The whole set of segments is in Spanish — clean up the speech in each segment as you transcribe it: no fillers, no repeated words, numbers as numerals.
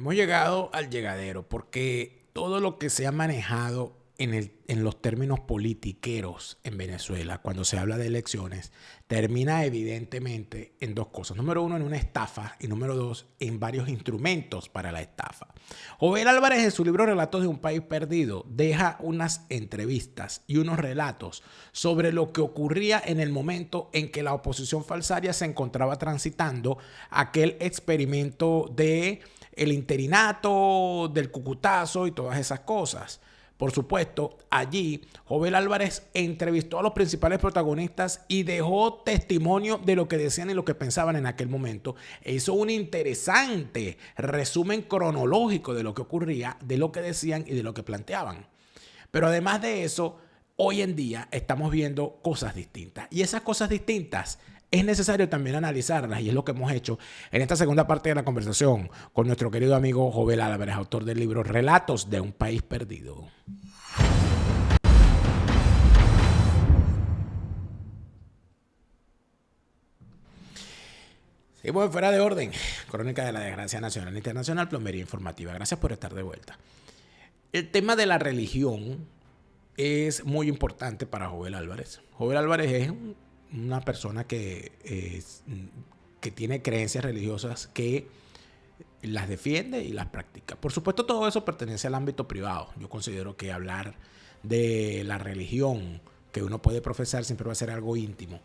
Hemos llegado al llegadero porque todo lo que se ha manejado en los términos politiqueros en Venezuela, cuando se habla de elecciones, termina evidentemente en dos cosas. Número uno, en una estafa y número dos, en varios instrumentos para la estafa. Jovel Álvarez, en su libro Relatos de un País Perdido, deja unas entrevistas y unos relatos sobre lo que ocurría en el momento en que la oposición falsaria se encontraba transitando aquel experimento de el interinato, del cucutazo y todas esas cosas. Por supuesto, allí Jovel Álvarez entrevistó a los principales protagonistas y dejó testimonio de lo que decían y lo que pensaban en aquel momento. E hizo un interesante resumen cronológico de lo que ocurría, de lo que decían y de lo que planteaban. Pero además de eso, hoy en día estamos viendo cosas distintas. Y esas cosas distintas es necesario también analizarlas, y es lo que hemos hecho en esta segunda parte de la conversación con nuestro querido amigo Jovel Álvarez, autor del libro Relatos de un País Perdido. Seguimos fuera de orden. Crónica de la desgracia nacional e internacional, plomería informativa. Gracias por estar de vuelta. El tema de la religión es muy importante para Jovel Álvarez. Jovel Álvarez es una persona que tiene creencias religiosas, que las defiende y las practica. Por supuesto, todo eso pertenece al ámbito privado. Yo considero que hablar de la religión que uno puede profesar siempre va a ser algo íntimo.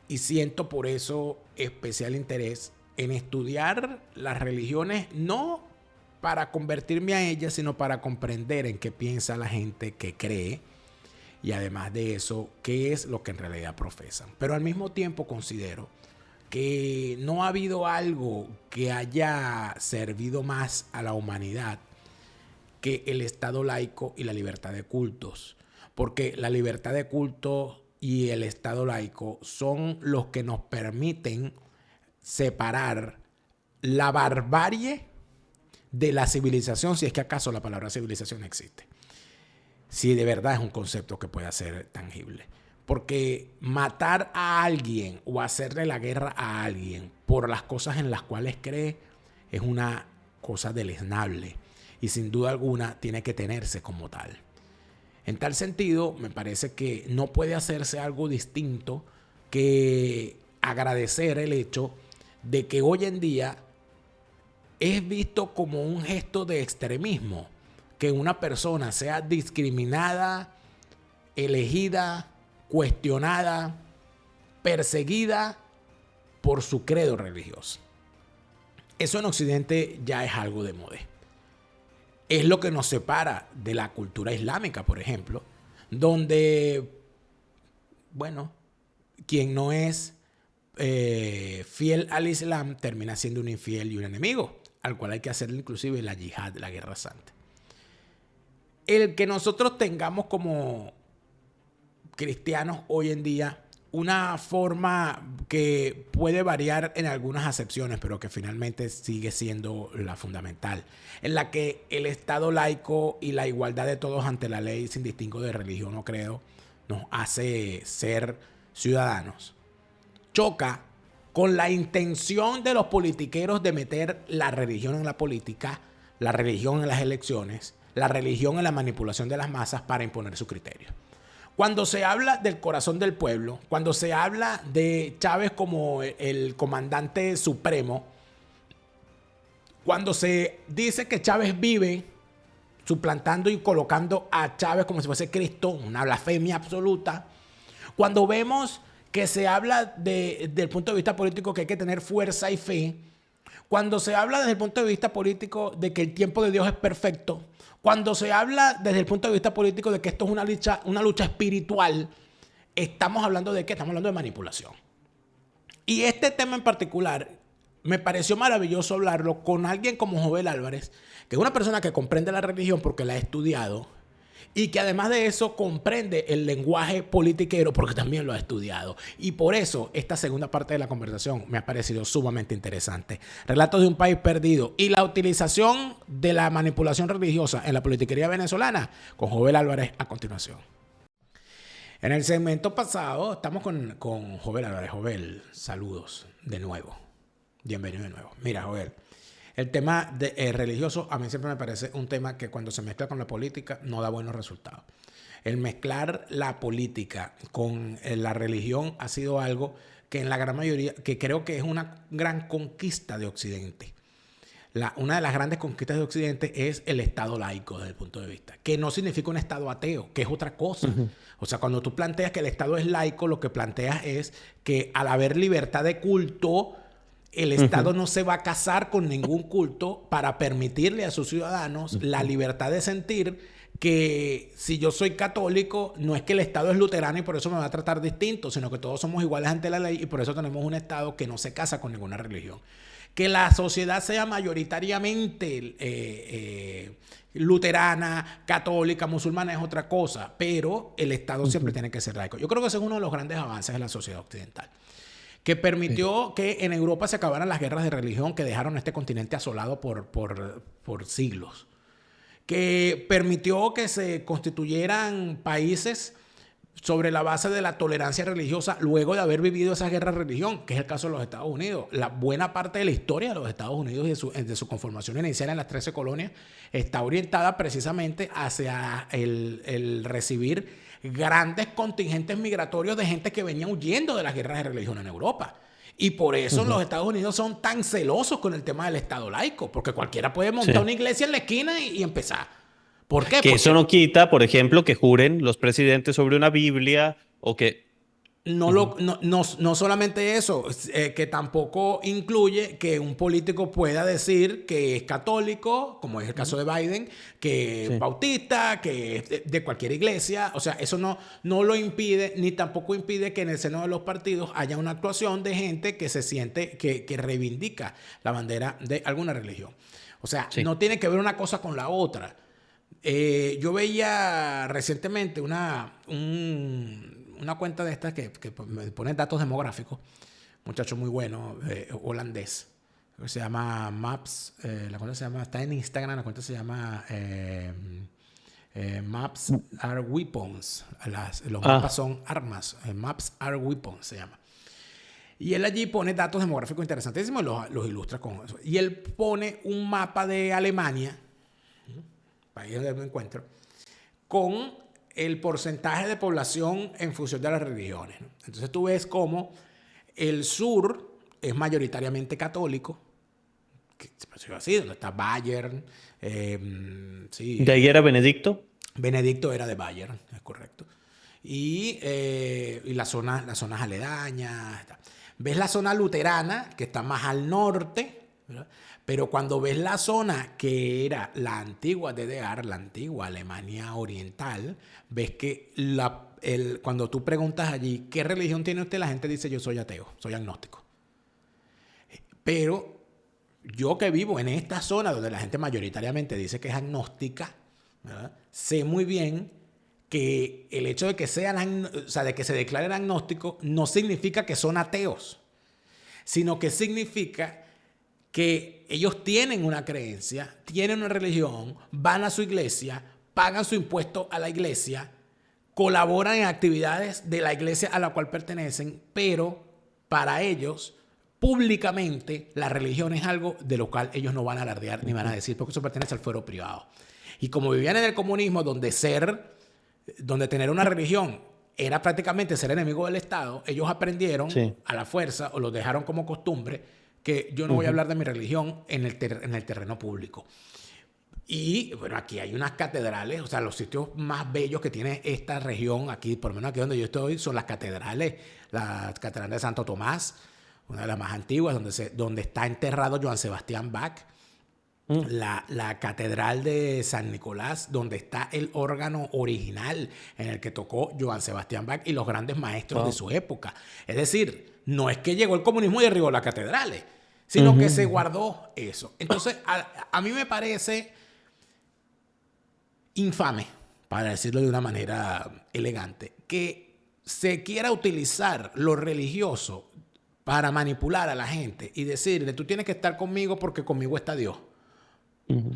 Y siento por eso especial interés en estudiar las religiones, no para convertirme a ellas, sino para comprender en qué piensa la gente que cree, y además de eso, qué es lo que en realidad profesan. Pero al mismo tiempo considero que no ha habido algo que haya servido más a la humanidad que el Estado laico y la libertad de cultos. Porque la libertad de cultos y el Estado laico son los que nos permiten separar la barbarie de la civilización, si es que acaso la palabra civilización existe. Si de verdad es un concepto que pueda ser tangible. Porque matar a alguien o hacerle la guerra a alguien por las cosas en las cuales cree es una cosa deleznable y sin duda alguna tiene que tenerse como tal. En tal sentido, me parece que no puede hacerse algo distinto que agradecer el hecho de que hoy en día es visto como un gesto de extremismo que una persona sea discriminada, elegida, cuestionada, perseguida por su credo religioso. Eso en Occidente ya es algo de moda. Es lo que nos separa de la cultura islámica, por ejemplo, donde, bueno, quien no es fiel al Islam termina siendo un infiel y un enemigo, al cual hay que hacerle inclusive la yihad, la guerra santa. El que nosotros tengamos como cristianos hoy en día una forma que puede variar en algunas acepciones, pero que finalmente sigue siendo la fundamental, en la que el Estado laico y la igualdad de todos ante la ley sin distingo de religión o credo nos hace ser ciudadanos, choca con la intención de los politiqueros de meter la religión en la política, la religión en las elecciones, la religión en la manipulación de las masas para imponer su criterio. Cuando se habla del corazón del pueblo, cuando se habla de Chávez como el comandante supremo, cuando se dice que Chávez vive suplantando y colocando a Chávez como si fuese Cristo, una blasfemia absoluta, cuando vemos que se habla desde el punto de vista político que hay que tener fuerza y fe, cuando se habla desde el punto de vista político de que el tiempo de Dios es perfecto, cuando se habla desde el punto de vista político de que esto es una lucha espiritual, estamos hablando de qué? Estamos hablando de manipulación. Y este tema en particular me pareció maravilloso hablarlo con alguien como Jovel Álvarez, que es una persona que comprende la religión porque la ha estudiado y que además de eso comprende el lenguaje politiquero porque también lo ha estudiado. Y por eso esta segunda parte de la conversación me ha parecido sumamente interesante. Relatos de un país perdido y la utilización de la manipulación religiosa en la politiquería venezolana con Jovel Álvarez a continuación. En el segmento pasado estamos con Jovel Álvarez. Jovel, saludos de nuevo. Bienvenido de nuevo. Mira, Jovel, El tema religioso a mí siempre me parece un tema que cuando se mezcla con la política no da buenos resultados. El mezclar la política con la religión ha sido algo que en la gran mayoría, que creo que es una gran conquista de Occidente. Una de las grandes conquistas de Occidente es el Estado laico desde el punto de vista, que no significa un Estado ateo, que es otra cosa. Uh-huh. O sea, cuando tú planteas que el Estado es laico, lo que planteas es que al haber libertad de culto, el Estado no se va a casar con ningún culto para permitirle a sus ciudadanos la libertad de sentir que si yo soy católico, no es que el Estado es luterano y por eso me va a tratar distinto, sino que todos somos iguales ante la ley y por eso tenemos un Estado que no se casa con ninguna religión. Que la sociedad sea mayoritariamente luterana, católica, musulmana es otra cosa, pero el Estado siempre tiene que ser laico. Yo creo que ese es uno de los grandes avances de la sociedad occidental, que permitió que en Europa se acabaran las guerras de religión que dejaron este continente asolado por siglos, que permitió que se constituyeran países sobre la base de la tolerancia religiosa luego de haber vivido esa guerra de religión, que es el caso de los Estados Unidos. La buena parte de la historia de los Estados Unidos y de su conformación inicial en las 13 colonias está orientada precisamente hacia el recibir grandes contingentes migratorios de gente que venía huyendo de las guerras de religión en Europa. Y por eso los Estados Unidos son tan celosos con el tema del Estado laico, porque cualquiera puede montar una iglesia en la esquina y empezar. ¿Por qué? Que eso no quita, por ejemplo, que juren los presidentes sobre una Biblia o que... No solamente eso, que tampoco incluye que un político pueda decir que es católico, como es el caso de Biden, que es bautista, que es de cualquier iglesia. O sea, eso no lo impide, ni tampoco impide que en el seno de los partidos haya una actuación de gente que se siente, que reivindica la bandera de alguna religión. O sea, no tiene que ver una cosa con la otra. Yo veía recientemente una cuenta de estas que me pone datos demográficos, muchacho muy bueno, holandés, que se llama Maps, la cuenta se llama, está en Instagram, la cuenta se llama Maps Are Weapons, los mapas son armas, Maps Are Weapons se llama. Y él allí pone datos demográficos interesantísimos y los ilustra con eso. Y él pone un mapa de Alemania, país donde me encuentro, con el porcentaje de población en función de las religiones, ¿no? Entonces tú ves cómo el sur es mayoritariamente católico, que se así, donde está Bayern. Sí, ¿De ahí era Benedicto? Benedicto era de Bayern, es correcto. Y las zonas aledañas. Ves la zona luterana, que está más al norte, ¿verdad? Pero cuando ves la zona que era la antigua DDR, la antigua Alemania Oriental, ves que cuando tú preguntas allí, ¿qué religión tiene usted? La gente dice, yo soy ateo, soy agnóstico. Pero yo que vivo en esta zona donde la gente mayoritariamente dice que es agnóstica, ¿verdad? Sé muy bien que el hecho de que de que se declaren agnósticos no significa que son ateos, sino que significa que ellos tienen una creencia, tienen una religión, van a su iglesia, pagan su impuesto a la iglesia, colaboran en actividades de la iglesia a la cual pertenecen, pero para ellos, públicamente, la religión es algo de lo cual ellos no van a alardear ni van a decir, porque eso pertenece al fuero privado. Y como vivían en el comunismo, donde tener una religión era prácticamente ser enemigo del Estado, ellos aprendieron a la fuerza o lo dejaron como costumbre que yo no voy a hablar de mi religión en el terreno público. Y bueno, aquí hay unas catedrales, o sea, los sitios más bellos que tiene esta región, aquí, por lo menos aquí donde yo estoy, son las catedrales. La catedral de Santo Tomás, una de las más antiguas, donde está enterrado Johann Sebastian Bach. La catedral de San Nicolás, donde está el órgano original en el que tocó Johann Sebastian Bach y los grandes maestros de su época. Es decir, no es que llegó el comunismo y derribó las catedrales, sino que se guardó eso. Entonces, a mí me parece infame, para decirlo de una manera elegante, que se quiera utilizar lo religioso para manipular a la gente y decirle, tú tienes que estar conmigo porque conmigo está Dios.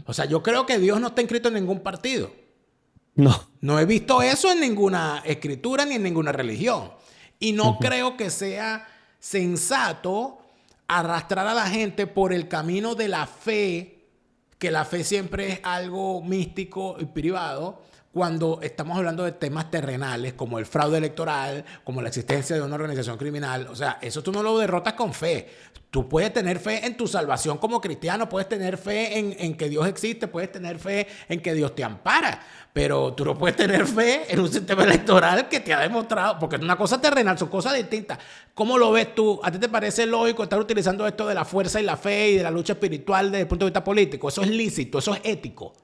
O sea, yo creo que Dios no está inscrito en ningún partido. No he visto eso en ninguna escritura ni en ninguna religión. Y no creo que sea sensato arrastrar a la gente por el camino de la fe, que la fe siempre es algo místico y privado, cuando estamos hablando de temas terrenales como el fraude electoral, como la existencia de una organización criminal. O sea, eso tú no lo derrotas con fe. Tú puedes tener fe en tu salvación como cristiano, puedes tener fe en que Dios existe, puedes tener fe en que Dios te ampara, pero tú no puedes tener fe en un sistema electoral que te ha demostrado, porque es una cosa terrenal, son cosas distintas. ¿Cómo lo ves tú? ¿A ti te parece lógico estar utilizando esto de la fuerza y la fe y de la lucha espiritual desde el punto de vista político? Eso es lícito, eso es ético.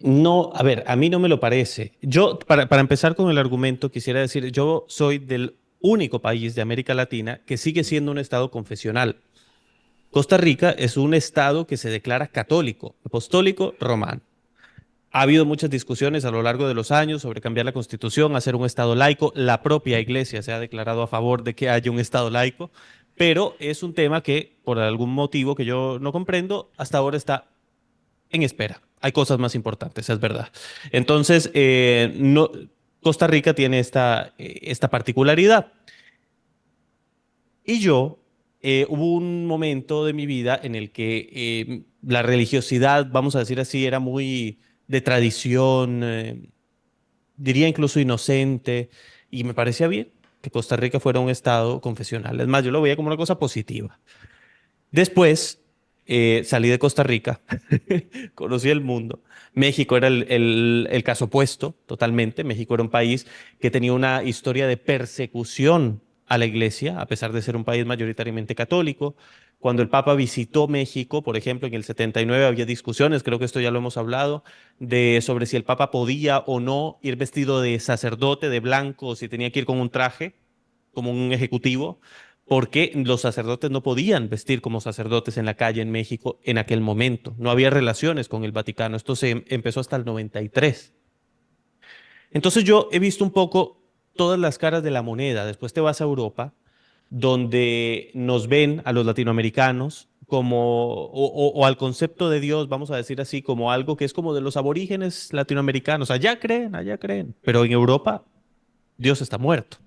No, a ver, a mí no me lo parece. Yo, para empezar con el argumento, quisiera decir, yo soy del único país de América Latina que sigue siendo un estado confesional. Costa Rica es un estado que se declara católico, apostólico, romano. Ha habido muchas discusiones a lo largo de los años sobre cambiar la constitución, hacer un estado laico. La propia iglesia se ha declarado a favor de que haya un estado laico, pero es un tema que, por algún motivo que yo no comprendo, hasta ahora está en espera. Hay cosas más importantes, es verdad. Entonces, no, Costa Rica tiene esta particularidad. Y yo, hubo un momento de mi vida en el que la religiosidad, vamos a decir así, era muy de tradición, diría incluso inocente, y me parecía bien que Costa Rica fuera un estado confesional. Es más, yo lo veía como una cosa positiva. Después salí de Costa Rica, conocí el mundo. México era el caso opuesto, totalmente. México era un país que tenía una historia de persecución a la iglesia, a pesar de ser un país mayoritariamente católico. Cuando el Papa visitó México, por ejemplo, en el 79 había discusiones, creo que esto ya lo hemos hablado, sobre si el Papa podía o no ir vestido de sacerdote, de blanco, o si tenía que ir con un traje, como un ejecutivo, porque los sacerdotes no podían vestir como sacerdotes en la calle en México en aquel momento. No había relaciones con el Vaticano. Esto se empezó hasta el 93. Entonces yo he visto un poco todas las caras de la moneda. Después te vas a Europa, donde nos ven a los latinoamericanos como, o al concepto de Dios, vamos a decir así, como algo que es como de los aborígenes latinoamericanos. Allá creen, pero en Europa Dios está muerto.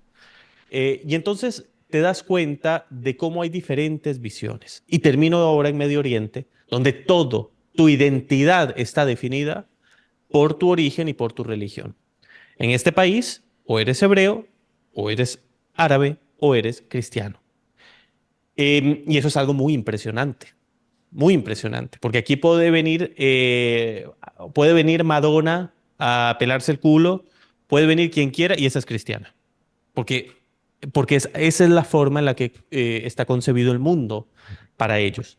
Y entonces te das cuenta de cómo hay diferentes visiones. Y termino ahora en Medio Oriente, donde todo, tu identidad está definida por tu origen y por tu religión. En este país, o eres hebreo, o eres árabe, o eres cristiano. Y eso es algo muy impresionante, porque aquí puede venir Madonna a pelarse el culo, puede venir quien quiera y esa es cristiana. Porque, esa es la forma en la que está concebido el mundo para ellos.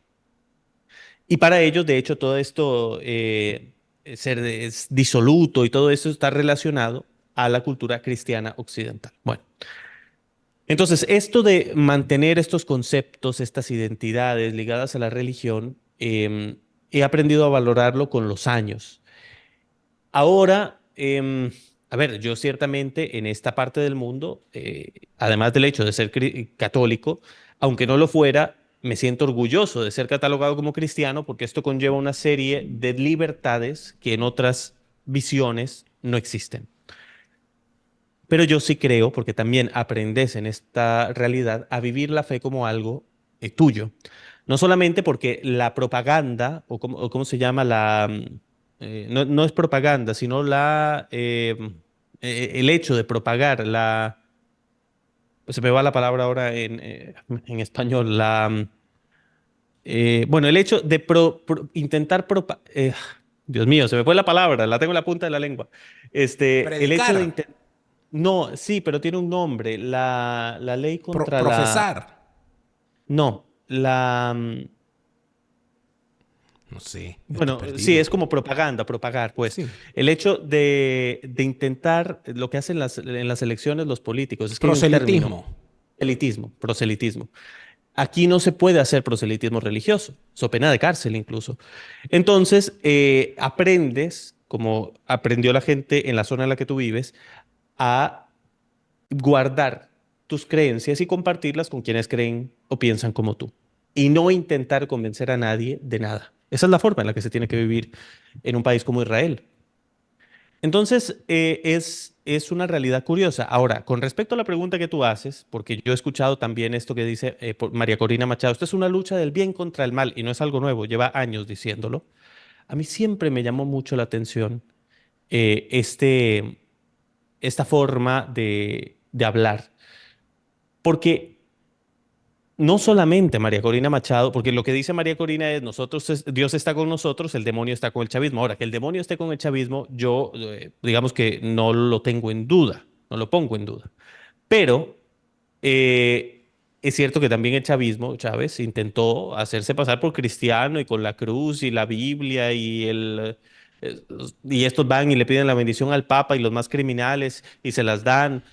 Y para ellos, de hecho, todo esto, es disoluto y todo esto está relacionado a la cultura cristiana occidental. Bueno, entonces esto de mantener estos conceptos, estas identidades ligadas a la religión, he aprendido a valorarlo con los años. Ahora, a ver, yo ciertamente en esta parte del mundo, además del hecho de ser católico, aunque no lo fuera, me siento orgulloso de ser catalogado como cristiano porque esto conlleva una serie de libertades que en otras visiones no existen. Pero yo sí creo, porque también aprendes en esta realidad a vivir la fe como algo tuyo. No solamente porque la propaganda, o cómo se llama no, no es propaganda, sino el hecho de propagar se me va la palabra ahora en español, bueno, el hecho de intentar Dios mío, se me fue la palabra, la tengo en la punta de la lengua. El hecho de Predicar, intentar no, sí, pero tiene un nombre. La ley contra profesar. No, No sé, estoy bueno, sí, perdido. es como propaganda, propagar, pues. Sí. El hecho de intentar, lo que hacen en las elecciones los políticos, es que hay un término, Proselitismo. proselitismo. Aquí no se puede hacer proselitismo religioso, so pena de cárcel incluso. Entonces, aprendes, como aprendió la gente en la zona en la que tú vives, a guardar tus creencias y compartirlas con quienes creen o piensan como tú. Y no intentar convencer a nadie de nada. Esa es la forma en la que se tiene que vivir en un país como Israel. Entonces, es una realidad curiosa. Ahora, con respecto a la pregunta que tú haces, porque yo he escuchado también esto que dice María Corina Machado, esto es una lucha del bien contra el mal y no es algo nuevo, lleva años diciéndolo. A mí siempre me llamó mucho la atención esta forma de hablar, porque no solamente María Corina Machado, porque lo que dice María Corina es, Dios está con nosotros, el demonio está con el chavismo. Ahora, que el demonio esté con el chavismo, yo digamos que no lo tengo en duda, no lo pongo en duda. Pero es cierto que también el chavismo, Chávez, intentó hacerse pasar por cristiano y con la cruz y la Biblia eh, y estos van y le piden la bendición al Papa y los más criminales y se las dan.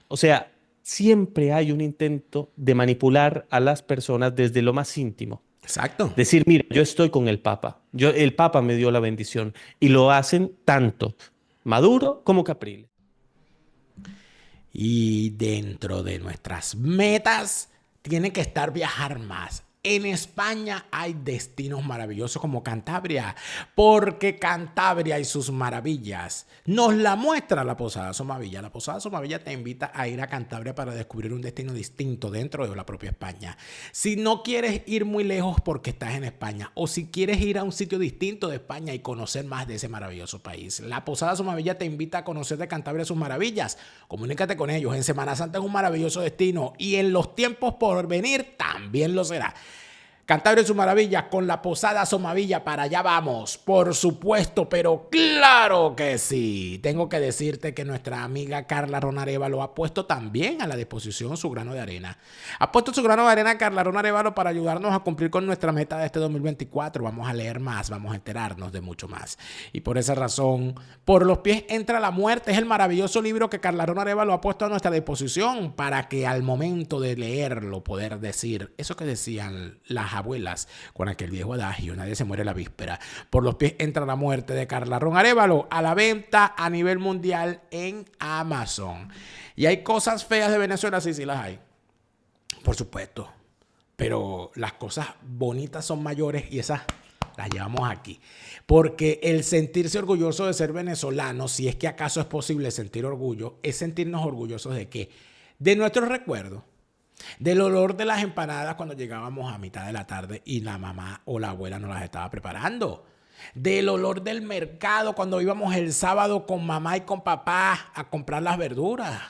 O sea, siempre hay un intento de manipular a las personas desde lo más íntimo. Exacto. Decir, mira, yo estoy con el Papa, el Papa me dio la bendición. Y lo hacen tanto Maduro como Capriles. Y dentro de nuestras metas tiene que estar viajar más. En España hay destinos maravillosos como Cantabria, porque Cantabria y sus maravillas nos la muestra la Posada Somavilla. La Posada Somavilla te invita a ir a Cantabria para descubrir un destino distinto dentro de la propia España. Si no quieres ir muy lejos porque estás en España, o si quieres ir a un sitio distinto de España y conocer más de ese maravilloso país, la Posada Somavilla te invita a conocer de Cantabria sus maravillas. Comunícate con ellos. En Semana Santa es un maravilloso destino y en los tiempos por venir también lo será. Cantabria y sus maravillas con la Posada Somavilla, para allá vamos, por supuesto, pero claro que sí. Tengo que decirte que nuestra amiga Carla Ronarevalo ha puesto también a la disposición su grano de arena. Ha puesto su grano de arena Carla Ronarevalo para ayudarnos a cumplir con nuestra meta de este 2024. Vamos a leer más, vamos a enterarnos de mucho más. Y por esa razón, Por los pies entra la muerte es el maravilloso libro que Carla Ronarevalo ha puesto a nuestra disposición para que al momento de leerlo poder decir eso que decían las abuelas con aquel viejo adagio, nadie se muere la víspera. Por los pies entra la muerte de Carla Ronarevalo, a la venta a nivel mundial en Amazon. Y hay cosas feas de Venezuela, sí, sí las hay, por supuesto, pero las cosas bonitas son mayores y esas las llevamos aquí. Porque el sentirse orgulloso de ser venezolano, si es que acaso es posible sentir orgullo, es sentirnos orgullosos de qué? De nuestros recuerdos. Del olor de las empanadas cuando llegábamos a mitad de la tarde y la mamá o la abuela nos las estaba preparando. Del olor del mercado cuando íbamos el sábado con mamá y con papá a comprar las verduras.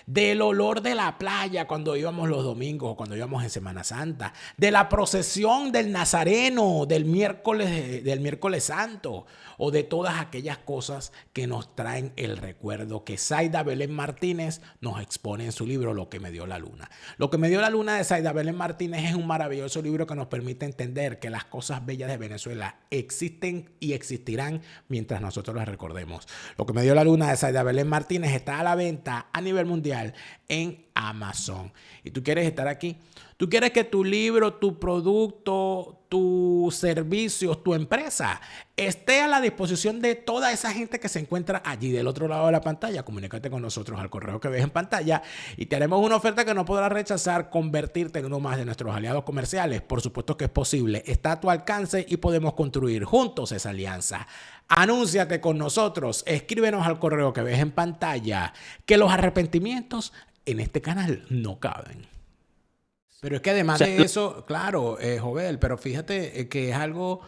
Del olor de la playa cuando íbamos los domingos o cuando íbamos en Semana Santa. De la procesión del Nazareno del miércoles Santo. O de todas aquellas cosas que nos traen el recuerdo que Zaida Belén Martínez nos expone en su libro Lo que me dio la luna. Lo que me dio la luna de Zaida Belén Martínez es un maravilloso libro que nos permite entender que las cosas bellas de Venezuela existen y existirán mientras nosotros las recordemos. Lo que me dio la luna de Zaida Belén Martínez está a la venta a nivel mundial en Amazon. ¿Y tú quieres estar aquí? ¿Tú quieres que tu libro, tu producto, tus servicios, tu empresa esté a la disposición de toda esa gente que se encuentra allí del otro lado de la pantalla? Comunícate con nosotros al correo que ves en pantalla y te haremos una oferta que no podrás rechazar, convertirte en uno más de nuestros aliados comerciales. Por supuesto que es posible, está a tu alcance y podemos construir juntos esa alianza. Anúnciate con nosotros, escríbenos al correo que ves en pantalla, que los arrepentimientos en este canal no caben. Pero es que O además sea, de eso, claro, Jovel, pero fíjate que es algo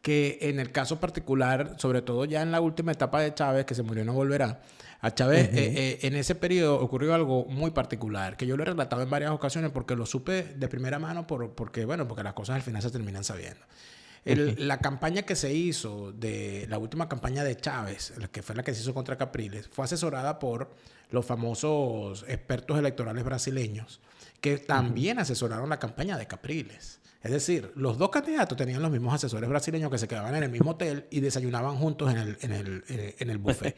que en el caso particular, sobre todo ya en la última etapa de Chávez, que se murió y no volverá, a Chávez en ese periodo ocurrió algo muy particular, que yo lo he relatado en varias ocasiones porque lo supe de primera mano porque las cosas al final se terminan sabiendo. ujú. La campaña que se hizo, de la última campaña de Chávez, que fue la que se hizo contra Capriles, fue asesorada por los famosos expertos electorales brasileños que Ujú. también asesoraron la campaña de Capriles. Es decir, los dos candidatos tenían los mismos asesores brasileños que se quedaban en el mismo hotel y desayunaban juntos en el buffet.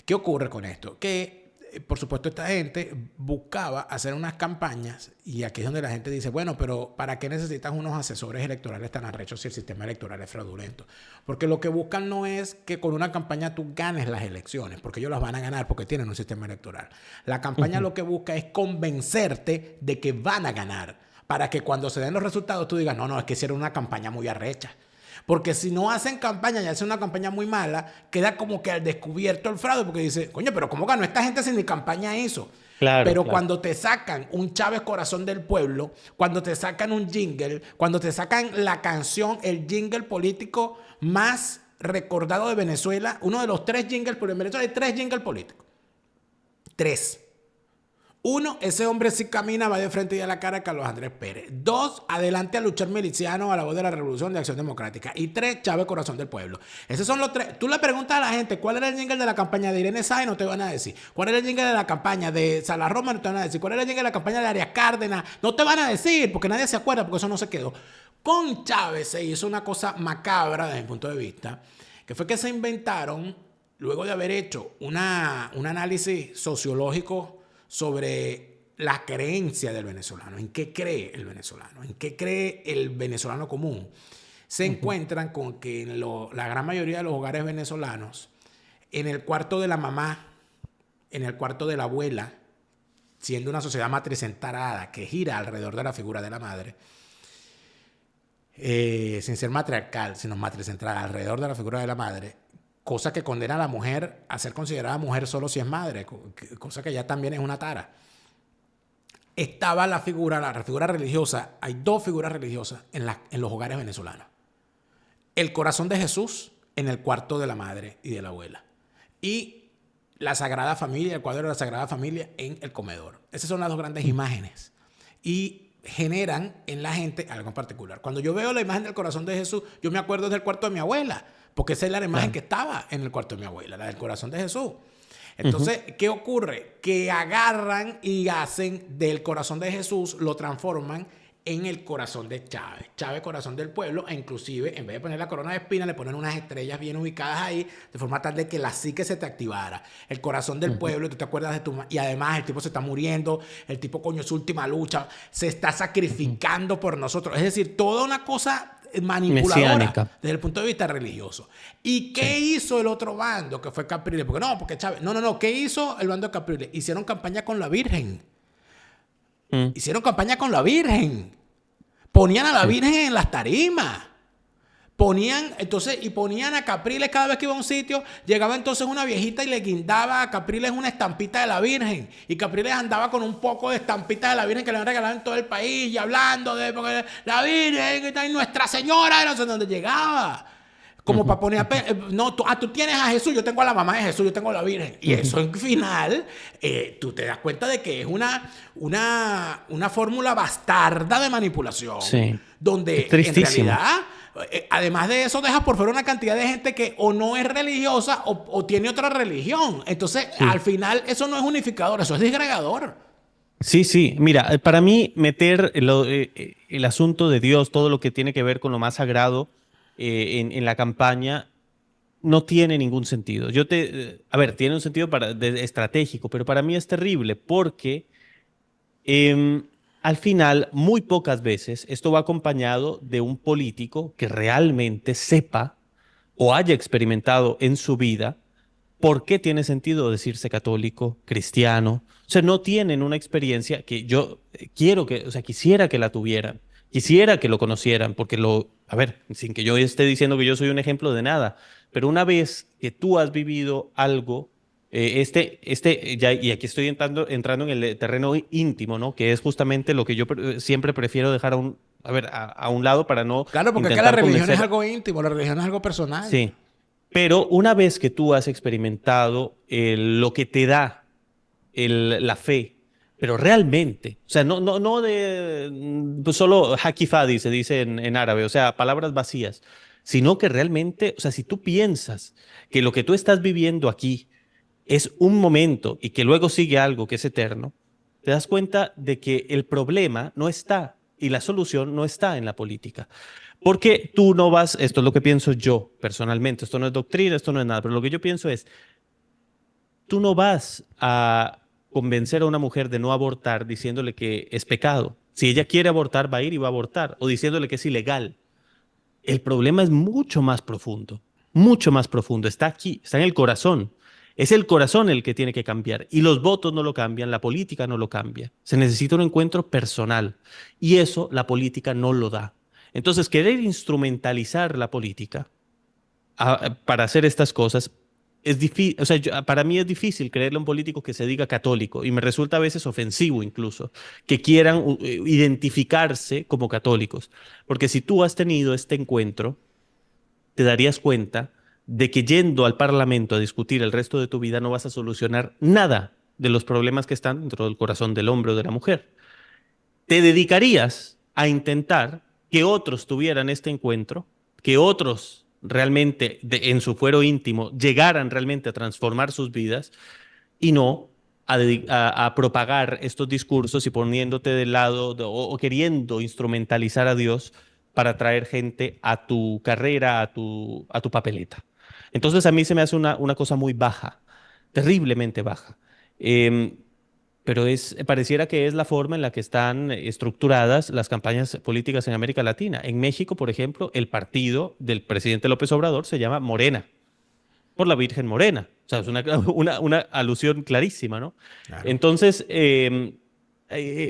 ¿Qué ocurre con esto? Que, por supuesto, esta gente buscaba hacer unas campañas y aquí es donde la gente dice, bueno, pero ¿para qué necesitas unos asesores electorales tan arrechos si el sistema electoral es fraudulento? Porque lo que buscan no es que con una campaña tú ganes las elecciones, porque ellos las van a ganar porque tienen un sistema electoral. La campaña Ujú. lo que busca es convencerte de que van a ganar, para que cuando se den los resultados tú digas, no, es que hicieron una campaña muy arrecha. Porque si no hacen campaña y hacen una campaña muy mala, queda como que al descubierto el fraude, porque dice, coño, pero ¿cómo ganó esta gente si ni campaña hizo? Claro, Pero claro. cuando te sacan un Chávez Corazón del Pueblo, cuando te sacan un jingle, cuando te sacan la canción, el jingle político más recordado de Venezuela, uno de los 3 jingles, porque en Venezuela hay 3 jingles políticos. 3. Uno, ese hombre sí camina, va de frente y a la cara de Carlos Andrés Pérez. 2, adelante a luchar miliciano a la voz de la Revolución de Acción Democrática. Y 3, Chávez Corazón del Pueblo. Esos son los 3. Tú le preguntas a la gente cuál era el jingle de la campaña de Irene Sáenz, no te van a decir. ¿Cuál era el jingle de la campaña de Salas Roma? No te van a decir. ¿Cuál era el jingle de la campaña de Arias Cárdenas? No te van a decir, porque nadie se acuerda, porque eso no se quedó. Con Chávez se hizo una cosa macabra desde mi punto de vista, que fue que se inventaron, luego de haber hecho un análisis sociológico sobre la creencia del venezolano, en qué cree el venezolano, en qué cree el venezolano común, se encuentran con que en la gran mayoría de los hogares venezolanos, en el cuarto de la mamá, en el cuarto de la abuela, siendo una sociedad matricentrada que gira alrededor de la figura de la madre, sin ser matriarcal, sino matricentrada alrededor de la figura de la madre, cosa que condena a la mujer a ser considerada mujer solo si es madre, cosa que ya también es una tara. Estaba la figura religiosa, hay 2 figuras religiosas en los hogares venezolanos. El corazón de Jesús en el cuarto de la madre y de la abuela. Y la Sagrada Familia, el cuadro de la Sagrada Familia en el comedor. Esas son las 2 grandes imágenes. Y generan en la gente algo en particular. Cuando yo veo la imagen del corazón de Jesús, yo me acuerdo del cuarto de mi abuela, porque esa es la imagen que estaba en el cuarto de mi abuela, la del corazón de Jesús. Entonces, ¿qué ocurre? Que agarran y hacen del corazón de Jesús, lo transforman en el corazón de Chávez. Chávez, corazón del pueblo, e inclusive, en vez de poner la corona de espinas, le ponen unas estrellas bien ubicadas ahí, de forma tal de que la psique se te activara. El corazón del pueblo, tú te acuerdas de tu... Y además, el tipo se está muriendo, el tipo, coño, su última lucha, se está sacrificando por nosotros. Es decir, toda una cosa manipuladora Mesiánica. desde el punto de vista religioso. ¿Y qué hizo el otro bando, que fue Capriles? Porque Chávez... No. ¿Qué hizo el bando de Capriles? Hicieron campaña con la Virgen. Hicieron campaña con la Virgen. Ponían a la Virgen en las tarimas. Ponían a Capriles cada vez que iba a un sitio. Llegaba entonces una viejita y le guindaba a Capriles una estampita de la Virgen. Y Capriles andaba con un poco de estampitas de la Virgen que le han regalado en todo el país y hablando de porque la Virgen y Nuestra Señora, no sé dónde llegaba. Como para poner tú tienes a Jesús, yo tengo a la mamá de Jesús, yo tengo a la Virgen. Y eso en final, tú te das cuenta de que es una fórmula bastarda de manipulación. Sí. Donde Es tristísimo. en realidad, además de eso, deja por fuera una cantidad de gente que o no es religiosa o tiene otra religión. Entonces, al final, eso no es unificador, eso es disgregador. Sí. Mira, para mí meter el asunto de Dios, todo lo que tiene que ver con lo más sagrado en la campaña, no tiene ningún sentido. A ver, tiene un sentido estratégico, pero para mí es terrible porque al final, muy pocas veces, esto va acompañado de un político que realmente sepa o haya experimentado en su vida por qué tiene sentido decirse católico, cristiano. O sea, no tienen una experiencia que yo quisiera que la tuvieran, quisiera que lo conocieran, porque a ver, sin que yo esté diciendo que yo soy un ejemplo de nada, pero una vez que tú has vivido algo, y aquí estoy entrando en el terreno íntimo, ¿no? Que es justamente lo que yo siempre prefiero dejar a un lado para no Claro, porque acá la intentar religión es convencer. algo íntimo, la religión es algo personal. Sí, pero una vez que tú has experimentado lo que te da la fe, pero realmente, o sea, no de pues solo haki fadi se dice en árabe, o sea, palabras vacías, sino que realmente, o sea, si tú piensas que lo que tú estás viviendo aquí es un momento y que luego sigue algo que es eterno, te das cuenta de que el problema no está y la solución no está en la política. Porque tú no vas, esto es lo que pienso yo personalmente, esto no es doctrina, esto no es nada, pero lo que yo pienso es, tú no vas a convencer a una mujer de no abortar diciéndole que es pecado. Si ella quiere abortar, va a ir y va a abortar, o diciéndole que es ilegal. El problema es mucho más profundo, está aquí, está en el corazón. Es el corazón el que tiene que cambiar y los votos no lo cambian, la política no lo cambia. Se necesita un encuentro personal y eso la política no lo da. Entonces, querer instrumentalizar la política para hacer estas cosas es difícil, o sea, para mí es difícil creerle a un político que se diga católico y me resulta a veces ofensivo incluso que quieran identificarse como católicos, porque si tú has tenido este encuentro, te darías cuenta de que yendo al Parlamento a discutir el resto de tu vida no vas a solucionar nada de los problemas que están dentro del corazón del hombre o de la mujer. Te dedicarías a intentar que otros tuvieran este encuentro, que otros realmente en su fuero íntimo llegaran realmente a transformar sus vidas y no a propagar estos discursos y poniéndote del lado o queriendo instrumentalizar a Dios para traer gente a tu carrera, a tu papeleta. Entonces a mí se me hace una cosa muy baja, terriblemente baja. Em, pero pareciera que es la forma en la que están estructuradas las campañas políticas en América Latina. En México, por ejemplo, el partido del presidente López Obrador se llama Morena, por la Virgen Morena. O sea, es una alusión clarísima, ¿no? Claro. Entonces,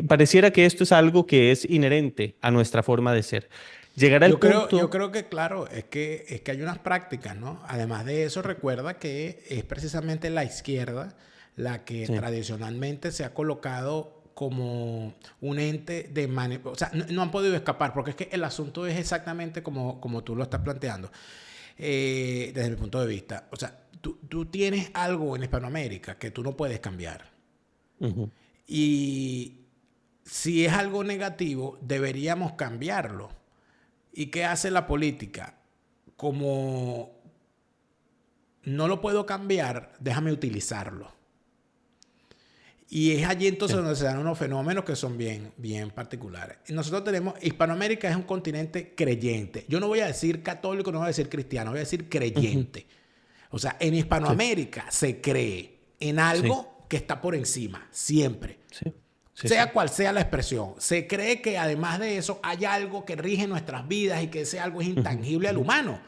pareciera que esto es algo que es inherente a nuestra forma de ser. Llegará el Yo punto... creo que, claro, es que hay unas prácticas, ¿no? Además de eso, recuerda que es precisamente la izquierda la que Sí. tradicionalmente se ha colocado como un ente de manipulación. O sea, no han podido escapar, porque es que el asunto es exactamente como tú lo estás planteando, desde mi punto de vista. O sea, tú tienes algo en Hispanoamérica que tú no puedes cambiar. Ujú. Y si es algo negativo, deberíamos cambiarlo. ¿Y qué hace la política? Como no lo puedo cambiar, déjame utilizarlo. Y es allí entonces Sí. donde se dan unos fenómenos que son bien particulares. Y nosotros tenemos, Hispanoamérica es un continente creyente. Yo no voy a decir católico, no voy a decir cristiano, voy a decir Ujú. creyente. O sea, en Sí. Hispanoamérica se cree en Sí. algo que está por encima, siempre. Sí. Sí. Sea Sí. cual sea la expresión, se cree que además de eso hay algo que rige nuestras vidas y que ese algo es Ujú. intangible al Ujú. humano.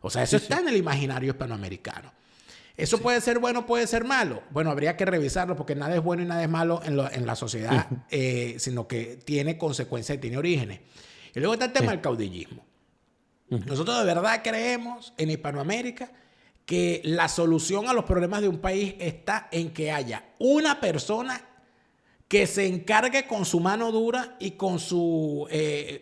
O sea, eso Sí. está Sí. en el imaginario hispanoamericano. ¿Eso Sí. puede ser bueno, puede ser malo? Bueno, habría que revisarlo porque nada es bueno y nada es malo en la sociedad, Ujú. sino que tiene consecuencias y tiene orígenes. Y luego está el tema Sí. del caudillismo. Ujú. Nosotros de verdad creemos en Hispanoamérica que la solución a los problemas de un país está en que haya una persona que se encargue con su mano dura y con su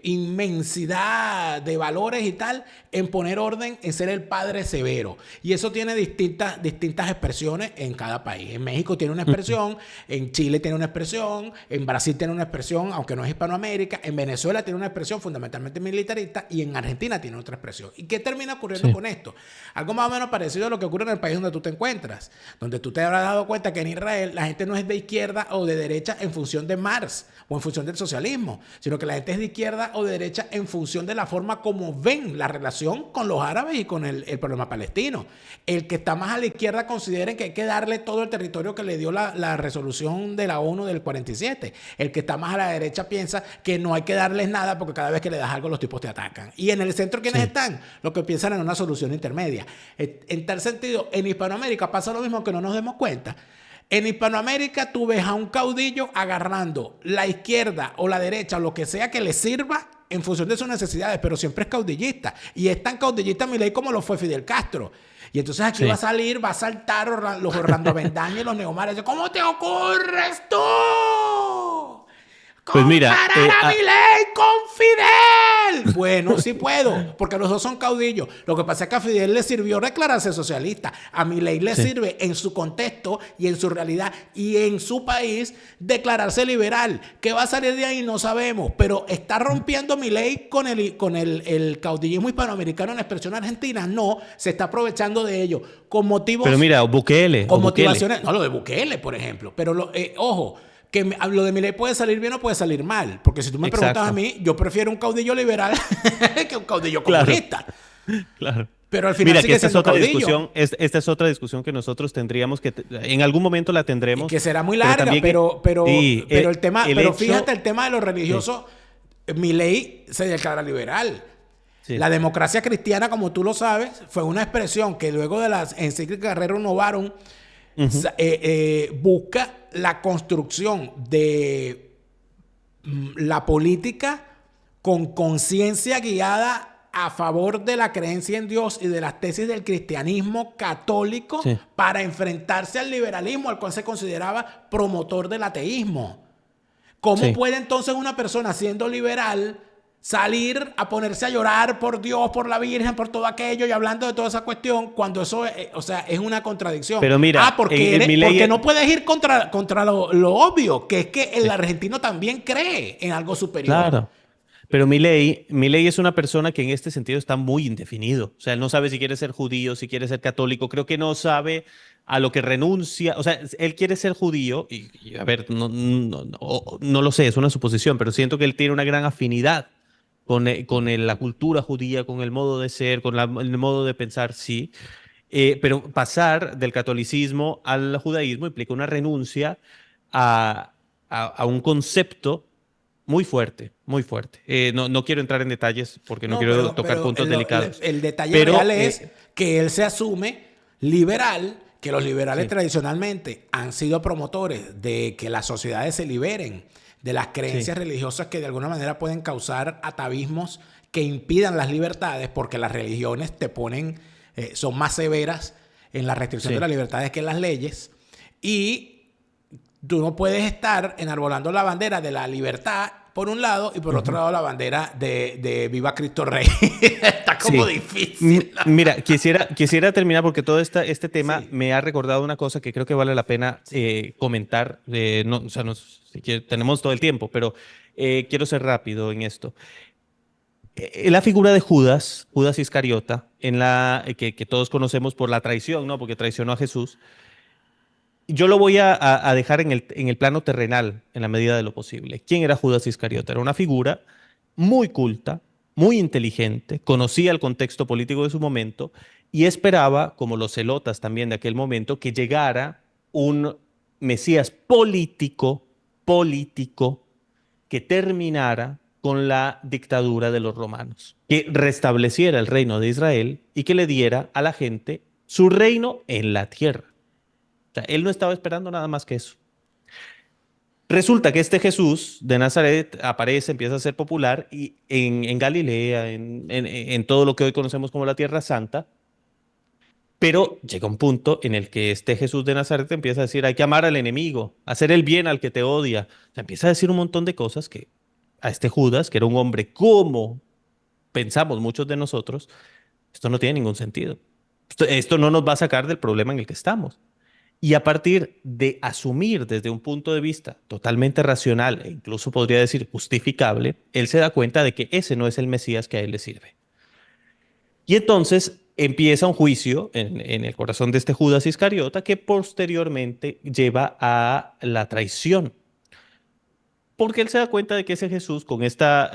inmensidad de valores y tal, en poner orden, en ser el padre severo. Y eso tiene distintas expresiones en cada país. En México tiene una Ujú. expresión, en Chile tiene una expresión, en Brasil tiene una expresión, aunque no es Hispanoamérica, en Venezuela tiene una expresión fundamentalmente militarista y en Argentina tiene otra expresión. ¿Y qué termina ocurriendo Sí. con esto? Algo más o menos parecido a lo que ocurre en el país donde tú te encuentras, donde tú te habrás dado cuenta que en Israel la gente no es de izquierda o de derecha en función de Marx o en función del socialismo, sino que la gente es de izquierda o de derecha en función de la forma como ven la relación con los árabes y con el problema palestino. El que está más a la izquierda considera que hay que darle todo el territorio que le dio la resolución de la ONU del 47. El que está más a la derecha piensa que no hay que darles nada porque cada vez que le das algo los tipos te atacan. Y en el centro, ¿quiénes Sí. están? Los que piensan en una solución intermedia. En tal sentido, en Hispanoamérica pasa lo mismo, que no nos demos cuenta. En Hispanoamérica tú ves a un caudillo agarrando la izquierda o la derecha o lo que sea que le sirva en función de sus necesidades, pero siempre es caudillista. Y es tan caudillista Milei como lo fue Fidel Castro. Y entonces aquí va a Sí. salir, va a saltar los Orlando Avendaña y los Neomares. ¿Cómo te ocurres tú? Pues mira, Comparar a Milei con Fidel. Bueno, sí puedo, porque los dos son caudillos. Lo que pasa es que a Fidel le sirvió declararse socialista. A Milei le sí. sirve en su contexto y en su realidad y en su país declararse liberal. ¿Qué va a salir de ahí? No sabemos. Pero ¿está rompiendo Milei con el caudillismo hispanoamericano en la expresión argentina? No, se está aprovechando de ello. Con Pero motivos, mira, Bukele con o Bukele. motivaciones. No, lo de Bukele, por ejemplo. Pero ojo, que lo de Milei puede salir bien o puede salir mal. Porque si tú me preguntas a Exacto. mí, yo prefiero un caudillo liberal que un caudillo Claro, comunista. claro. Pero al final Mira, que sigue esta es siendo otra caudillo. discusión, esta es otra discusión que nosotros tendríamos que, en algún momento la Y tendremos, que será muy pero larga, también, sí, el tema, el pero fíjate hecho, el tema de lo sí, religioso, Milei se declara liberal. sí, La democracia cristiana, como tú lo sabes, fue una expresión que luego de las encíclicas Rerum Novarum ujú, busca la construcción de la política con conciencia guiada a favor de la creencia en Dios y de las tesis del cristianismo católico Sí, para enfrentarse al liberalismo, al cual se consideraba promotor del ateísmo. ¿Cómo sí. puede entonces una persona siendo liberal salir a ponerse a llorar por Dios, por la Virgen, por todo aquello y hablando de toda esa cuestión cuando eso, o sea, es una contradicción? Pero mira, Porque no puedes ir contra lo obvio, que es que el sí, argentino también cree en algo superior. claro. Pero Milei es una persona que en este sentido está muy indefinido. O sea, él no sabe si quiere ser judío, si quiere ser católico. Creo que no sabe a lo que renuncia. O sea, él quiere ser judío y, a ver, no lo sé, es una suposición, pero siento que él tiene una gran afinidad la cultura judía, con el modo de ser, el modo de pensar, sí. Pero pasar del catolicismo al judaísmo implica una renuncia a, a un concepto muy fuerte, muy fuerte. No quiero entrar en detalles porque no No, quiero tocar pero puntos delicados, el detalle real pero es que él se asume liberal, que los liberales sí, tradicionalmente han sido promotores de que las sociedades se liberen de las sí, creencias religiosas que de alguna manera pueden causar atavismos que impidan las libertades, porque las religiones te ponen, son más severas en la restricción de sí. las libertades que las leyes. Y tú no puedes estar enarbolando la bandera de la libertad por un lado y por otro Ujú. lado la bandera de Viva Cristo Rey. Está como Sí. difícil. Mira, quisiera terminar porque todo este tema Sí, me ha recordado una cosa que creo que vale la pena sí. comentar. No, o sea, si tenemos todo el tiempo, pero quiero ser rápido en esto. La figura de Judas, Judas Iscariota, que todos conocemos por la traición, ¿no? Porque traicionó a Jesús. Yo lo voy a dejar en el plano terrenal en la medida de lo posible. ¿Quién era Judas Iscariota? Era una figura muy culta, muy inteligente, conocía el contexto político de su momento y esperaba, como los celotas también de aquel momento, que llegara un Mesías político, que terminara con la dictadura de los romanos, que restableciera el reino de Israel y que le diera a la gente su reino en la tierra. O sea, él no estaba esperando nada más que eso. Resulta que este Jesús de Nazaret aparece, empieza a ser popular y en Galilea, en todo lo que hoy conocemos como la Tierra Santa, pero llega un punto en el que este Jesús de Nazaret empieza a decir, hay que amar al enemigo, hacer el bien al que te odia. O sea, empieza a decir un montón de cosas que a este Judas, que era un hombre como pensamos muchos de nosotros, esto no tiene ningún sentido. Esto no nos va a sacar del problema en el que estamos. Y a partir de asumir desde un punto de vista totalmente racional e incluso podría decir justificable, él se da cuenta de que ese no es el Mesías que a él le sirve. Y entonces empieza un juicio en el corazón de este Judas Iscariota que posteriormente lleva a la traición. Porque él se da cuenta de que ese Jesús con esta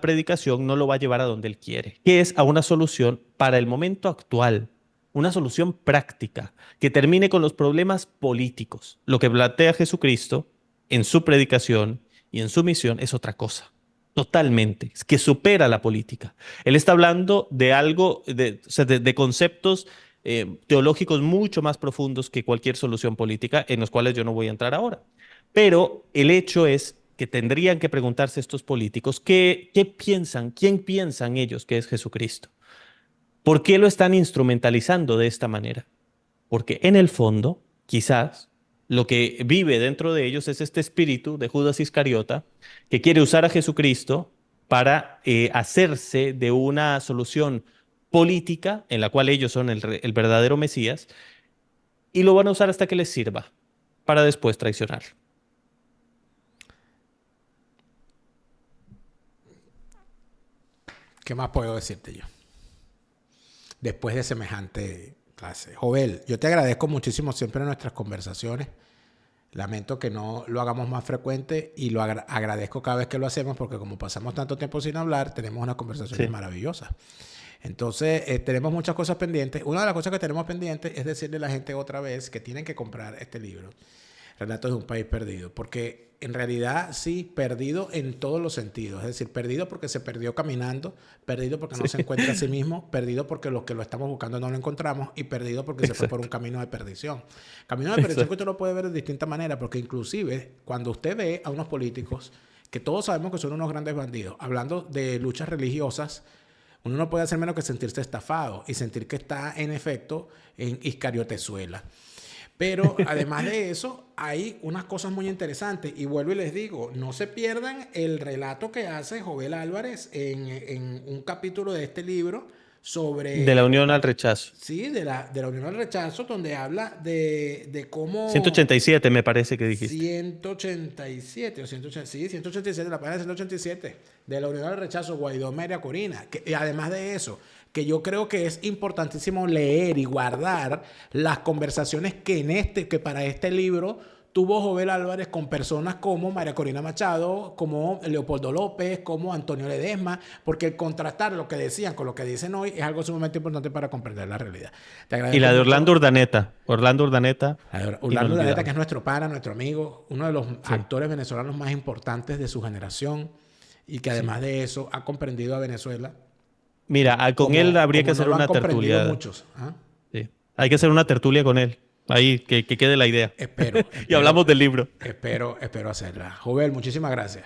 predicación no lo va a llevar a donde él quiere, que es a una solución para el momento actual, una solución práctica, que termine con los problemas políticos. Lo que plantea Jesucristo en su predicación y en su misión es otra cosa, totalmente, es que supera la política. Él está hablando de algo, o sea, de conceptos teológicos mucho más profundos que cualquier solución política, en los cuales yo no voy a entrar ahora. Pero el hecho es que tendrían que preguntarse estos políticos qué piensan, quién piensan ellos que es Jesucristo. ¿Por qué lo están instrumentalizando de esta manera? Porque en el fondo, quizás, lo que vive dentro de ellos es este espíritu de Judas Iscariota que quiere usar a Jesucristo para hacerse de una solución política en la cual ellos son el verdadero Mesías y lo van a usar hasta que les sirva para después traicionar. ¿Qué más puedo decirte yo? Después de semejante clase. Jovel, yo te agradezco muchísimo siempre en nuestras conversaciones. Lamento que no lo hagamos más frecuente y lo agradezco cada vez que lo hacemos porque como pasamos tanto tiempo sin hablar, tenemos unas conversaciones Sí, maravillosas. Entonces, tenemos muchas cosas pendientes. Una de las cosas que tenemos pendientes es decirle a la gente otra vez que tienen que comprar este libro, Relatos de un País Perdido, porque en realidad sí, perdido en todos los sentidos. Es decir, perdido porque se perdió caminando, perdido porque no sí, se encuentra a sí mismo, perdido porque los que lo estamos buscando no lo encontramos y perdido porque se fue por un exacto, camino de perdición. Camino de perdición que exacto. usted lo puede ver de distintas maneras, porque inclusive cuando usted ve a unos políticos que todos sabemos que son unos grandes bandidos. Hablando de luchas religiosas, uno no puede hacer menos que sentirse estafado y sentir que está, en efecto, en Iscariotezuela. Pero además de eso, hay unas cosas muy interesantes. Y vuelvo y les digo, no se pierdan el relato que hace Jovel Álvarez en un capítulo de este libro sobre... De la unión al rechazo. Sí, de la unión al rechazo, donde habla de cómo... 187 me parece que dijiste. 187 o 180, sí, 187, la página 187, de la unión al rechazo, Guaidó, María Corina. Y además de eso, que yo creo que es importantísimo leer y guardar las conversaciones que para este libro tuvo Jovel Álvarez con personas como María Corina Machado, como Leopoldo López, como Antonio Ledesma, porque el contrastar lo que decían con lo que dicen hoy es algo sumamente importante para comprender la realidad. Y la de Orlando Urdaneta. Orlando Urdaneta, que es nuestro pana, nuestro amigo, uno de los actores venezolanos más importantes de su generación y que además de eso ha comprendido a Venezuela. Mira, con él habría que hacer una tertulia. Muchos. ¿Ah? Sí. Hay que hacer una tertulia con él. Ahí, que quede la idea. Espero. Y hablamos del libro. Espero hacerla. Jovel, muchísimas gracias.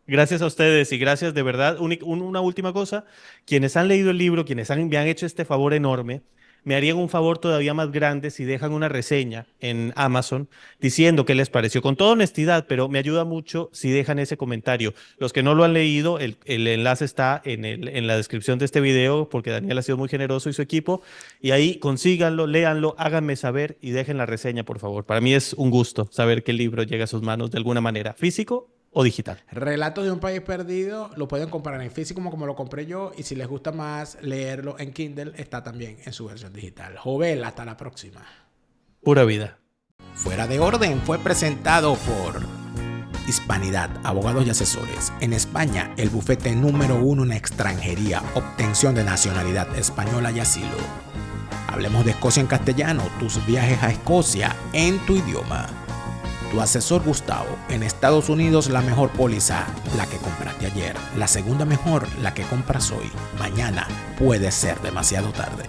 Gracias a ustedes y gracias de verdad. Una última cosa. Quienes han leído el libro, me han hecho este favor enorme, me harían un favor todavía más grande si dejan una reseña en Amazon diciendo qué les pareció. Con toda honestidad, pero me ayuda mucho si dejan ese comentario. Los que no lo han leído, el enlace está en la descripción de este video porque Daniel ha sido muy generoso y su equipo. Y ahí consíganlo, léanlo, háganme saber y dejen la reseña, por favor. Para mí es un gusto saber que el libro llega a sus manos de alguna manera, físico o digital. Relatos de un país perdido lo pueden comprar en físico como lo compré yo, y si les gusta más leerlo en Kindle, está también en su versión digital. Jovel, hasta la próxima. Pura vida. Fuera de Orden fue presentado por Hispanidad, abogados y asesores. En España, el bufete número 1 en extranjería, obtención de nacionalidad española y asilo. Hablemos de Escocia en castellano, tus viajes a Escocia en tu idioma. Tu asesor Gustavo, en Estados Unidos la mejor póliza, la que compraste ayer. La segunda mejor, la que compras hoy. Mañana puede ser demasiado tarde.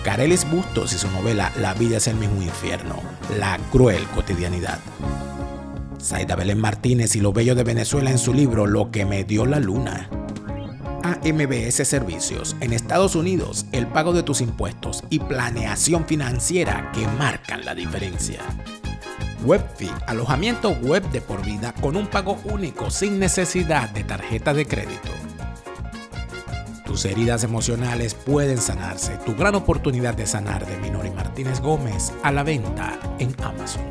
Carelis Bustos y su novela La vida es el mismo infierno, la cruel cotidianidad. Zaida Belén Martínez y lo bello de Venezuela en su libro Lo que me dio la luna. AMBS Servicios, en Estados Unidos, el pago de tus impuestos y planeación financiera que marcan la diferencia. Webfi, alojamiento web de por vida con un pago único sin necesidad de tarjeta de crédito. Tus heridas emocionales pueden sanarse. Tu gran oportunidad de sanar de Minori Martínez Gómez a la venta en Amazon.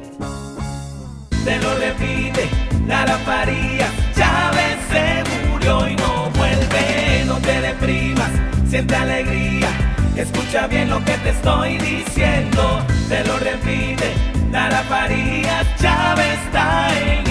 Te lo repite, Lara Farías, Chávez se murió y no vuelve. No te deprimas, siente alegría. Escucha bien lo que te estoy diciendo. Te lo repite, Lara Farías, Chávez está en